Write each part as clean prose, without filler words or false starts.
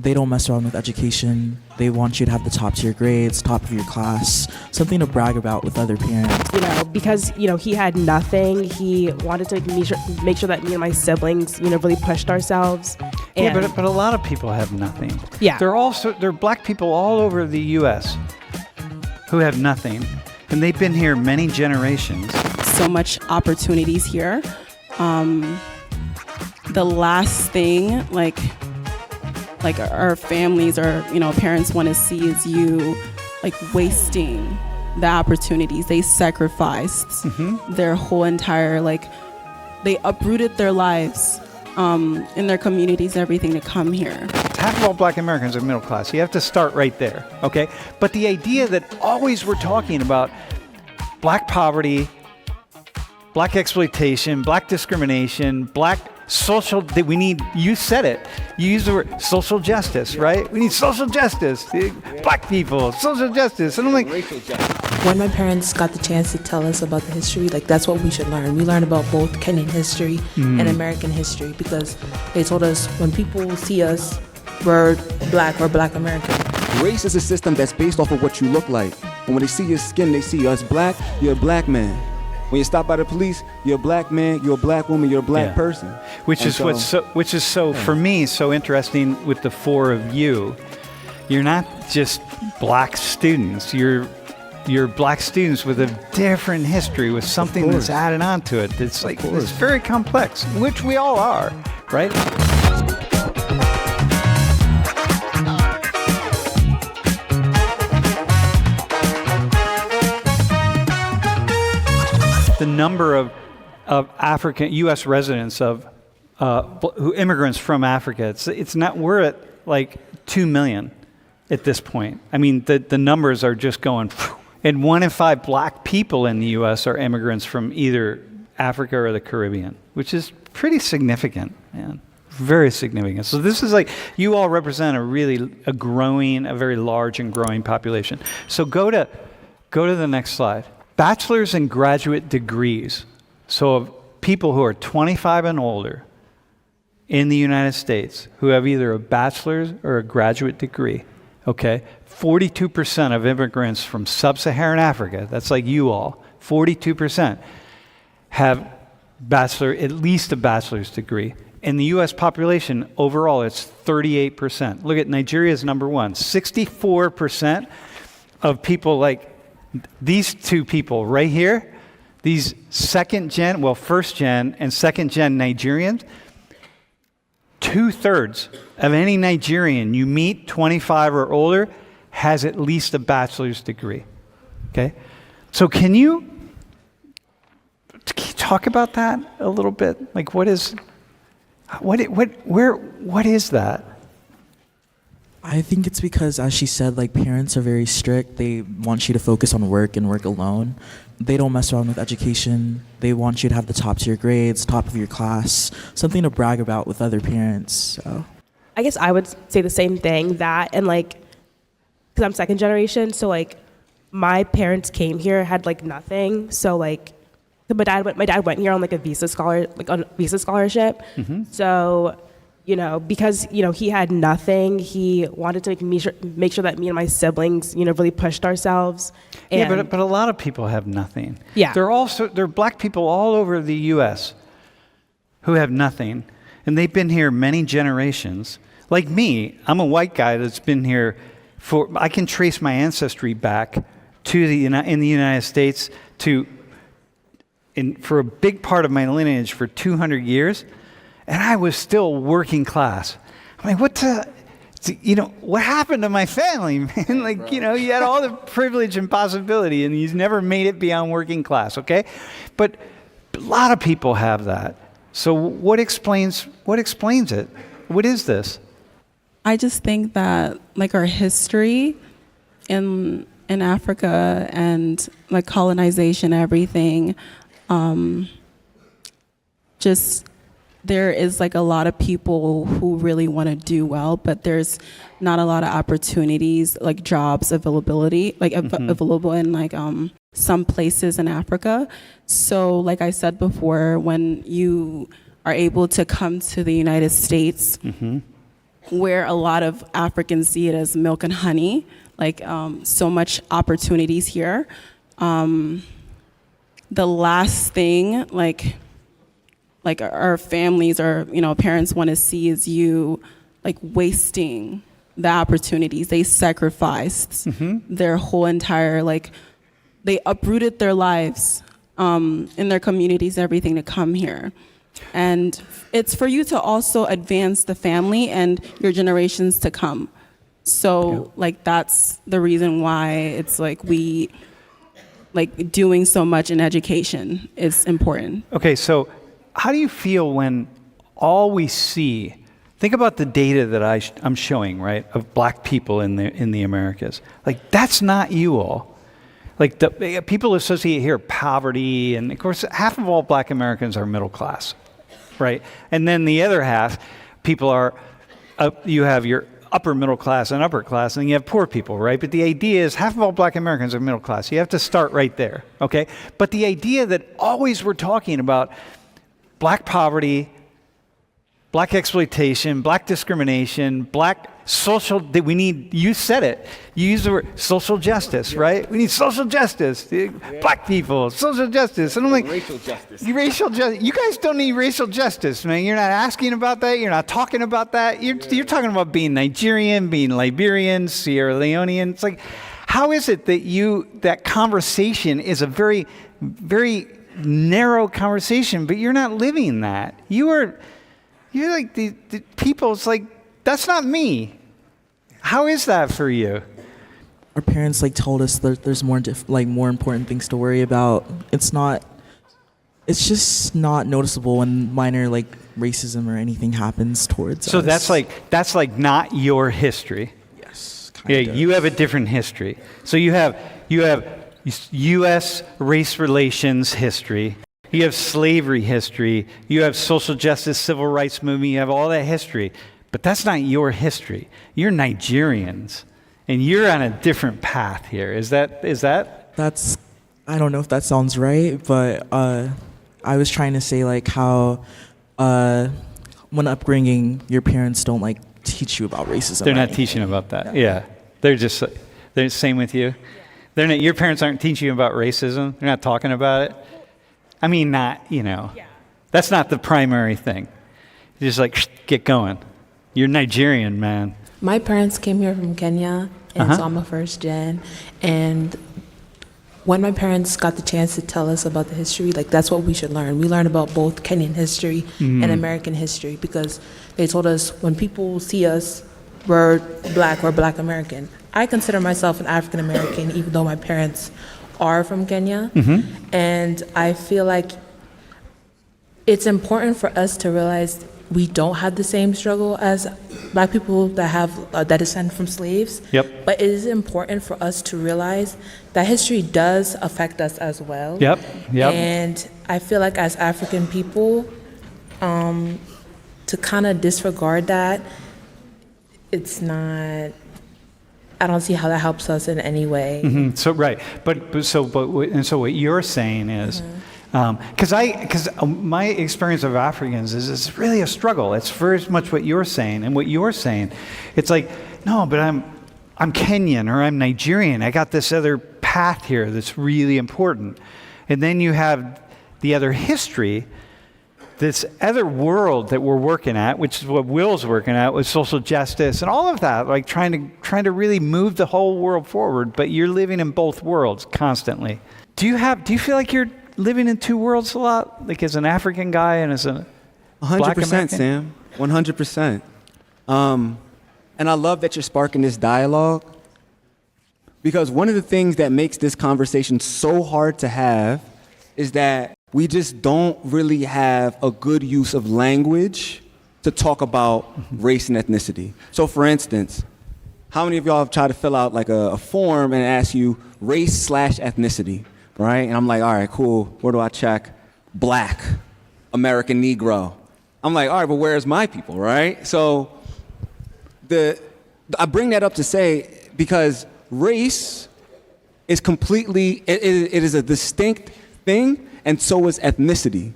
They don't mess around with education. They want you to have the top tier grades, top of your class, something to brag about with other parents. Because, he had nothing, he wanted to make sure that me and my siblings, really pushed ourselves. Yeah, but a lot of people have nothing. Yeah. There are black people all over the U.S. who have nothing, and they've been here many generations. So much opportunities here. The last thing, like our families or parents want to see is you wasting the opportunities. They sacrificed their whole entire they uprooted their lives in their communities, everything to come here. Half of all black Americans are middle class. You have to start right there, okay? But the idea that always we're talking about black poverty, black exploitation, black discrimination, black social, that we need, you said it, you used the word social justice, right? We need social justice, black people, social justice. And I'm like, when my parents got the chance to tell us about the history, that's what we should learn. We learn about both Kenyan history and American history, because they told us when people see us, we're black or black American. Race is a system that's based off of what you look like. And when they see your skin, they see us black, you're a black man. When you stop by the police, you're a black man, you're a black woman, you're a black person. Which is for me so interesting with the four of you. You're not just black students. You're black students with a different history, with something that's added on to it. It's it's very complex, which we all are, right? The number of African U.S. residents who immigrants from Africa, it's not, we're at 2 million at this point. I mean, the numbers are just going, and 1 in 5 black people in the U.S. are immigrants from either Africa or the Caribbean, which is pretty significant, man. Very significant. So this is you all represent a very large and growing population. So go to the next slide. Bachelor's and graduate degrees. So of people who are 25 and older in the United States who have either a bachelor's or a graduate degree, okay? 42% of immigrants from sub-Saharan Africa, that's like you all, 42% have at least a bachelor's degree. In the U.S. population, overall, it's 38%. Look at Nigeria's number one. 64% of people these two people right here, these first gen and second gen Nigerians, 2/3 of any Nigerian you meet 25 or older has at least a bachelor's degree. Okay? So can you talk about that a little bit? What is that? I think it's because, as she said, parents are very strict. They want you to focus on work and work alone. They don't mess around with education. They want you to have the top tier grades, top of your class, something to brag about with other parents. So I guess I would say the same thing, that, and because I'm second generation, so my parents came here, had nothing. So my dad went here on a visa scholarship. So because he had nothing, he wanted to make sure that me and my siblings, really pushed ourselves. And but a lot of people have nothing. Yeah. There are black people all over the U.S. who have nothing, and they've been here many generations. Like me, I'm a white guy that's been here I can trace my ancestry back to in the United States for a big part of my lineage for 200 years. And I was still working class. I'm what happened to my family, man? You had all the privilege and possibility, and you never made it beyond working class, okay? But a lot of people have that. So what explains it? What is this? I just think that our history in Africa and colonization, everything, there is a lot of people who really want to do well, but there's not a lot of opportunities, jobs availability, available in some places in Africa. So like I said before, when you are able to come to the United States, where a lot of Africans see it as milk and honey, like so much opportunities here. The last thing, like our families or, parents want to see is you like wasting the opportunities. They sacrificed their whole entire, they uprooted their lives in their communities, everything to come here. And it's for you to also advance the family and your generations to come. So that's the reason why it's doing so much in education is important. Okay, so how do you feel when all we see, think about the data that I'm showing, right, of black people in the Americas. That's not you all. The people associate here poverty, and of course, half of all black Americans are middle class, right? And then the other half, people are, you have your upper middle class and upper class, and you have poor people, right? But the idea is half of all black Americans are middle class. You have to start right there, okay? But the idea that always we're talking about black poverty, black exploitation, black discrimination, black social, that we need, you said it, you used the word social justice, right? We need social justice, black people, social justice. And I'm like, Racial justice. Racial justice. You guys don't need racial justice, man. You're not asking about that. You're not talking about that. You're talking about being Nigerian, being Liberian, Sierra Leonean. It's like, how is it that that conversation is a very, very narrow conversation, but you're not living that? You're like the people, it's like, that's not me. How is that for you? Our parents told us that there's more more important things to worry about. It's just not noticeable when minor racism or anything happens towards us. So that's not your history. Yes. Yeah, you have a different history. So you have U.S. race relations history. You have slavery history. You have social justice, civil rights movement. You have all that history. But that's not your history. You're Nigerians, and you're on a different path here. Is that? That's, I don't know if that sounds right, but I was trying to say how when upbringing, your parents don't teach you about racism. They're not teaching about that. Yeah. They're the same with you. They're not, your parents aren't teaching you about racism. They're not talking about it. I mean, that's not the primary thing. You're just get going. You're Nigerian, man. My parents came here from Kenya, and so I'm a first gen. And when my parents got the chance to tell us about the history, that's what we should learn. We learn about both Kenyan history and American history, because they told us when people see us, we're Black American. I consider myself an African American, even though my parents are from Kenya. And I feel like it's important for us to realize we don't have the same struggle as Black people that descend from slaves. Yep. But it is important for us to realize that history does affect us as well. Yep. And I feel like as African people, to kind of disregard that, it's not. I don't see how that helps us in any way. So right, so what you're saying is. Because my experience of Africans is it's really a struggle. It's very much what you're saying, and what you're saying, it's no, but I'm Kenyan or I'm Nigerian. I got this other path here that's really important, and then you have the other history, this other world that we're working at, which is what Will's working at with social justice and all of that, trying to really move the whole world forward. But you're living in both worlds constantly. Do you feel like you're living in two worlds a lot, as an African guy and as a 100%, Sam. 100%. And I love that you're sparking this dialogue, because one of the things that makes this conversation so hard to have is that we just don't really have a good use of language to talk about race and ethnicity. So for instance, how many of y'all have tried to fill out a form and ask you race/ethnicity? Right? And I'm all right, cool. Where do I check? Black, American Negro. I'm all right, but where's my people, right? So I bring that up to say, because race is completely, it is a distinct thing, and so is ethnicity.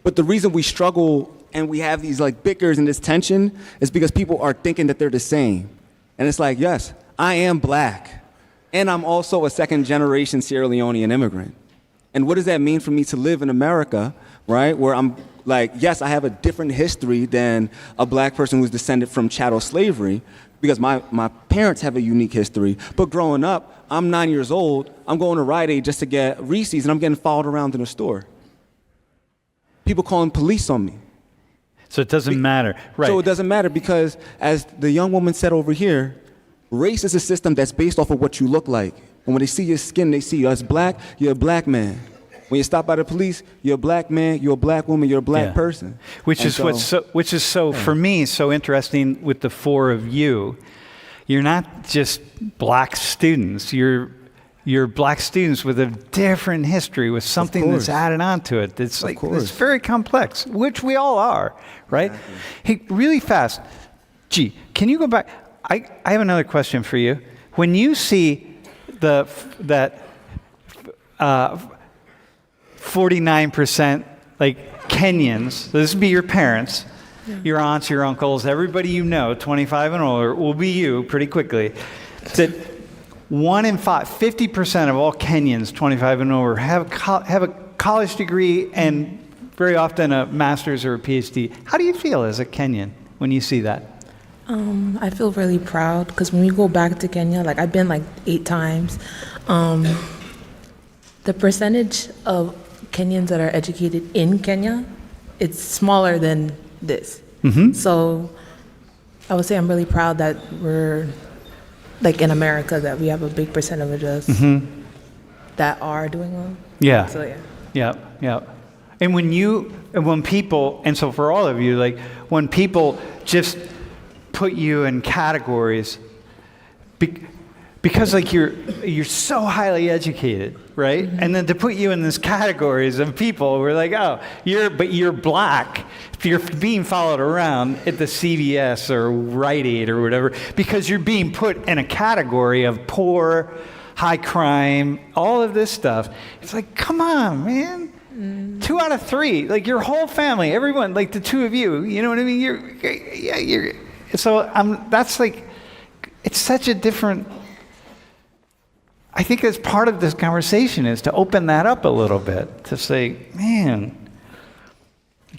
But the reason we struggle and we have these like bickers and this tension is because people are thinking that they're the same. And it's like, yes, I am black, and I'm also a second generation Sierra Leonean immigrant. And what does that mean for me to live in America, right? Where I'm like, yes, I have a different history than a black person who's descended from chattel slavery, because my parents have a unique history. But growing up, I'm 9 years old, I'm going to Rite Aid just to get Reese's, and I'm getting followed around in the store. People calling police on me. So it doesn't matter, right? So it doesn't matter because, as the young woman said over here, race is a system that's based off of what you look like. And when they see your skin, they see you as black, you're a black man. When you stop by the police, you're a black man, you're a black woman, you're a black person. Which is for me so interesting with the four of you. You're not just black students. You're black students with a different history, with something that's added on to it. It's like it's very complex, which we all are, right? Exactly. Hey, really fast. Gee, can you go back? I have another question for you. When you see that 49% like Kenyans, so this would be your parents, your aunts, your uncles, everybody you know, 25 and older, will be you pretty quickly. That 1 in 5, 50% of all Kenyans 25 and over have a college degree and very often a master's or a PhD. How do you feel as a Kenyan when you see that? I feel really proud because when we go back to Kenya, like I've been like 8 times, the percentage of Kenyans that are educated in Kenya, it's smaller than this. Mm-hmm. So I would say I'm really proud that we're like in America, that we have a big percent of us that are doing well. Yeah. So Yeah. And when people, and so for all of you, like when people just put you in categories, because like you're so highly educated, right? Mm-hmm. And then to put you in these categories of people, we're like, oh, you're black. You're being followed around at the CVS or Rite Aid or whatever because you're being put in a category of poor, high crime, all of this stuff. It's like, come on, man. 2 out of 3, like your whole family, everyone, like the 2 of you, you know what I mean? You're so that's like, it's such a different. I think as part of this conversation is to open that up a little bit, to say, man,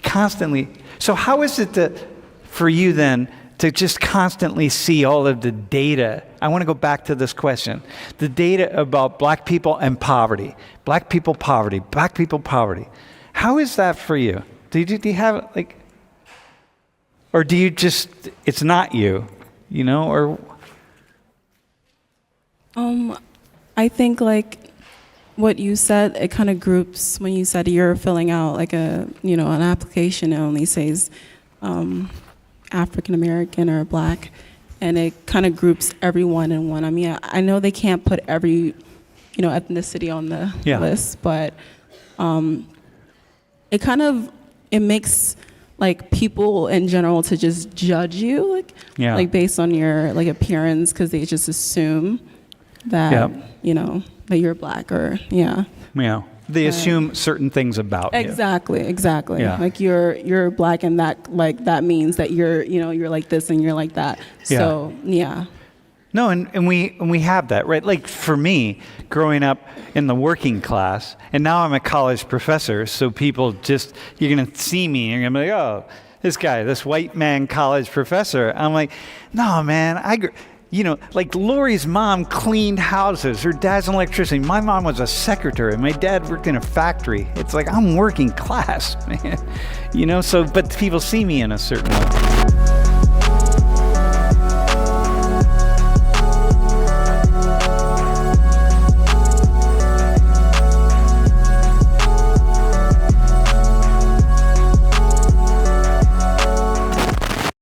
constantly. So how is it for you then to just constantly see all of the data? I want to go back to this question. The data about black people and poverty. Black people, poverty. Black people, poverty. How is that for you? Do you have like, or do you just, it's not you, you know, or? I think like what you said, it kind of groups when you said you're filling out like an application, it only says African American or black, and it kind of groups everyone in one. I mean, I know they can't put every ethnicity on the list, but it makes like people in general to just judge you like based on your like appearance, because they just assume that that you're black or they assume certain things about you. Exactly. Like you're black, and that means that you're like this and you're like that. So No, and we have that, right? Like for me, growing up in the working class, and now I'm a college professor, so people just, you're going to see me, and you're going to be like, oh, this guy, this white man college professor. I'm like, no, man, like Lori's mom cleaned houses. Her dad's an electrician. My mom was a secretary. My dad worked in a factory. It's like, I'm working class, man. So, but people see me in a certain way.